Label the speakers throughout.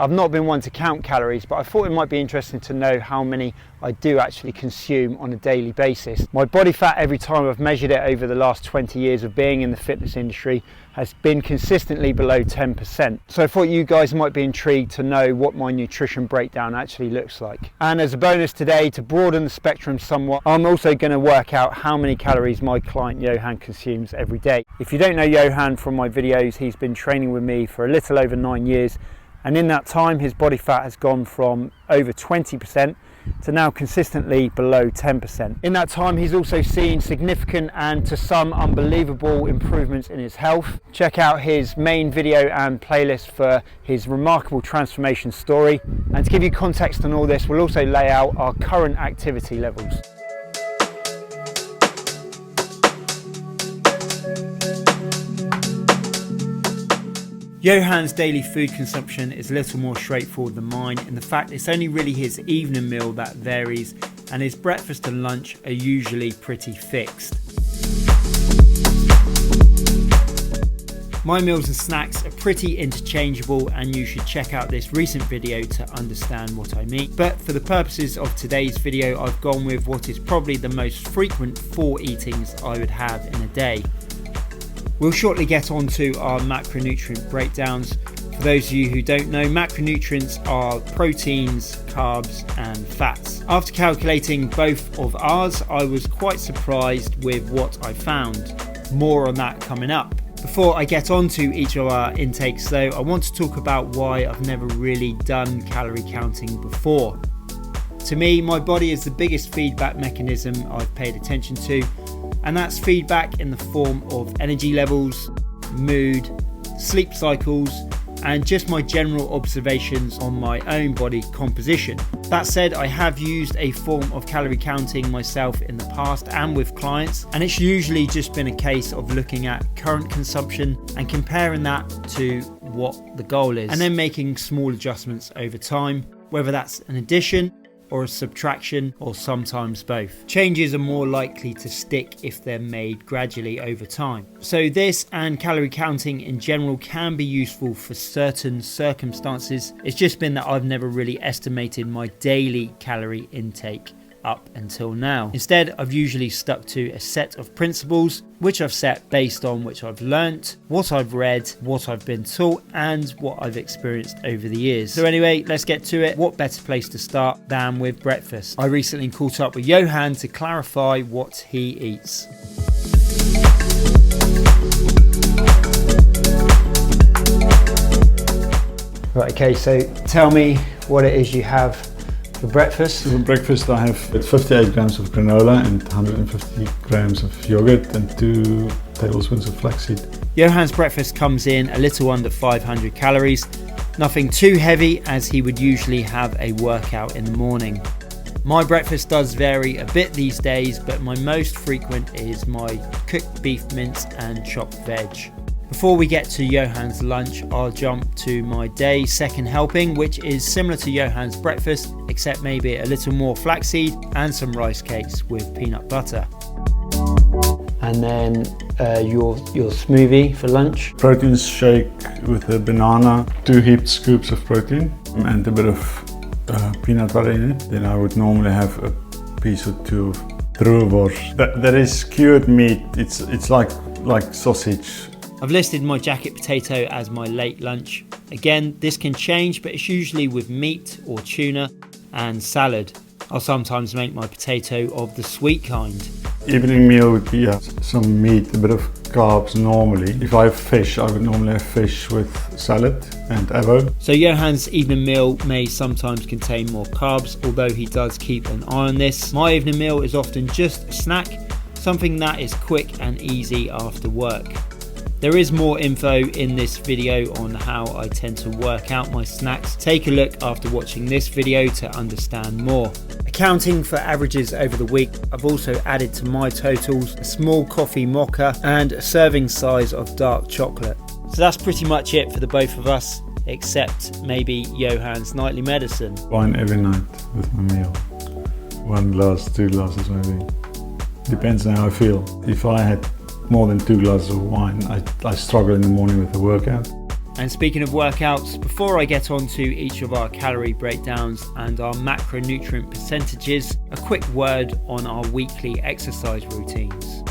Speaker 1: I've not been one to count calories, but I thought it might be interesting to know how many I do actually consume on a daily basis. My body fat, every time I've measured it over the last 20 years of being in the fitness industry, has been consistently below 10%. So I thought you guys might be intrigued to know what my nutrition breakdown actually looks like. And as a bonus today, to broaden the spectrum somewhat, I'm also going to work out how many calories my client Johan consumes every day. If you don't know Johan from my videos, he's been training with me for a little over 9 years. And in that time, his body fat has gone from over 20% to now consistently below 10%. In that time, he's also seen significant and to some unbelievable improvements in his health. Check out his main video and playlist for his remarkable transformation story. And to give you context on all this, we'll also lay out our current activity levels. Johan's daily food consumption is a little more straightforward than mine, in the fact it's only really his evening meal that varies, and his breakfast and lunch are usually pretty fixed. My meals and snacks are pretty interchangeable, and you should check out this recent video to understand what I mean. But for the purposes of today's video, I've gone with what is probably the most frequent 4 eatings I would have in a day. We'll shortly get on to our macronutrient breakdowns. For those of you who don't know, macronutrients are proteins, carbs and fats. After calculating both of ours, I was quite surprised with what I found. More on that coming up. Before I get on to each of our intakes though, I want to talk about why I've never really done calorie counting before. To me, my body is the biggest feedback mechanism I've paid attention to, and that's feedback in the form of energy levels, mood, sleep cycles, and just my general observations on my own body composition. That said, I have used a form of calorie counting myself in the past and with clients, and it's usually just been a case of looking at current consumption and comparing that to what the goal is, and then making small adjustments over time, whether that's an addition or a subtraction, or sometimes both. Changes are more likely to stick if they're made gradually over time. So this and calorie counting in general can be useful for certain circumstances. It's just been that I've never really estimated my daily calorie intake up until now. Instead, I've usually stuck to a set of principles which I've set based on which I've learnt, what I've read, what I've been taught, and what I've experienced over the years. So anyway, let's get to it. What better place to start than with breakfast? I recently caught up with Johan to clarify what he eats. Right, okay, so tell me what it is you have for breakfast.
Speaker 2: For breakfast I have 58 grams of granola and 150 grams of yogurt and 2 tablespoons of flaxseed.
Speaker 1: Johan's breakfast comes in a little under 500 calories, nothing too heavy as he would usually have a workout in the morning. My breakfast does vary a bit these days, but my most frequent is my cooked beef mince and chopped veg. Before we get to Johan's lunch, I'll jump to my day's second helping, which is similar to Johan's breakfast, except maybe a little more flaxseed and some rice cakes with peanut butter. And then your smoothie for lunch.
Speaker 2: Protein shake with a banana, 2 heaped scoops of protein and a bit of peanut butter in it. Then I would normally have a piece or 2 of druivenworst. That is cured meat. It's like sausage.
Speaker 1: I've listed my jacket potato as my late lunch. Again, this can change, but it's usually with meat or tuna and salad. I'll sometimes make my potato of the sweet kind.
Speaker 2: Evening meal would be some meat, a bit of carbs normally. If I have fish, I would normally have fish with salad and avo.
Speaker 1: So Johan's evening meal may sometimes contain more carbs, although he does keep an eye on this. My evening meal is often just a snack, something that is quick and easy after work. There is more info in this video on how I tend to work out my snacks. Take a look after watching this video to understand more. Accounting for averages over the week, I've also added to my totals a small coffee mocha and a serving size of dark chocolate. So that's pretty much it for the both of us, except maybe Johan's nightly medicine.
Speaker 2: Wine every night with my meal. 1 glass, 2 glasses maybe. Depends on how I feel. If I had more than 2 glasses of wine, I struggle in the morning with the workout.
Speaker 1: And speaking of workouts, before I get on to each of our calorie breakdowns and our macronutrient percentages, a quick word on our weekly exercise routines.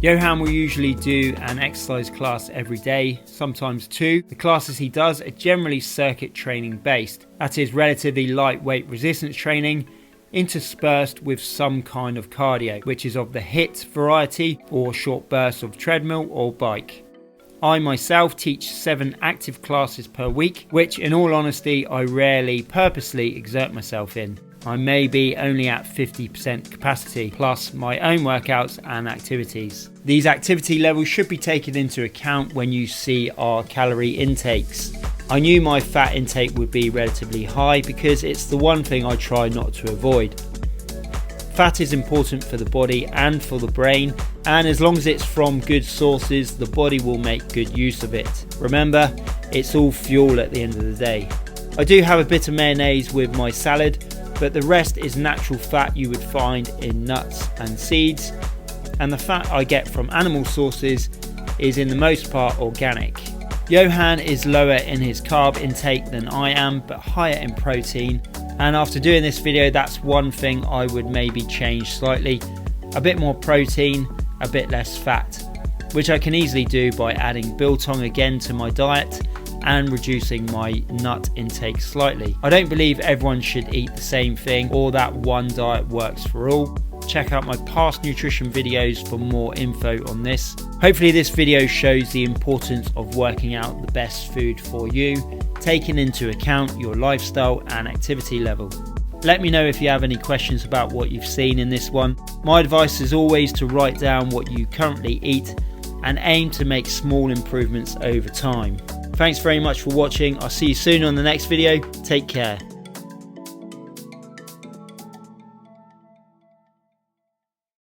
Speaker 1: Johan will usually do an exercise class every day, sometimes two. The classes he does are generally circuit training based. That is relatively lightweight resistance training, interspersed with some kind of cardio, which is of the HIIT variety or short bursts of treadmill or bike. I myself teach 7 active classes per week, which in all honesty I rarely purposely exert myself in. I may be only at 50% capacity, plus my own workouts and activities. These activity levels should be taken into account when you see our calorie intakes. I knew my fat intake would be relatively high because it's the one thing I try not to avoid. Fat is important for the body and for the brain, and as long as it's from good sources, the body will make good use of it. Remember, it's all fuel at the end of the day. I do have a bit of mayonnaise with my salad, but the rest is natural fat you would find in nuts and seeds, and the fat I get from animal sources is in the most part organic. Johan is lower in his carb intake than I am, but higher in protein, and after doing this video, that's one thing I would maybe change slightly. A bit more protein, a bit less fat, which I can easily do by adding biltong again to my diet and reducing my nut intake slightly. I don't believe everyone should eat the same thing or that one diet works for all. Check out my past nutrition videos for more info on this. Hopefully this video shows the importance of working out the best food for you, taking into account your lifestyle and activity level. Let me know if you have any questions about what you've seen in this one. My advice is always to write down what you currently eat and aim to make small improvements over time. Thanks very much for watching. I'll see you soon on the next video. Take care.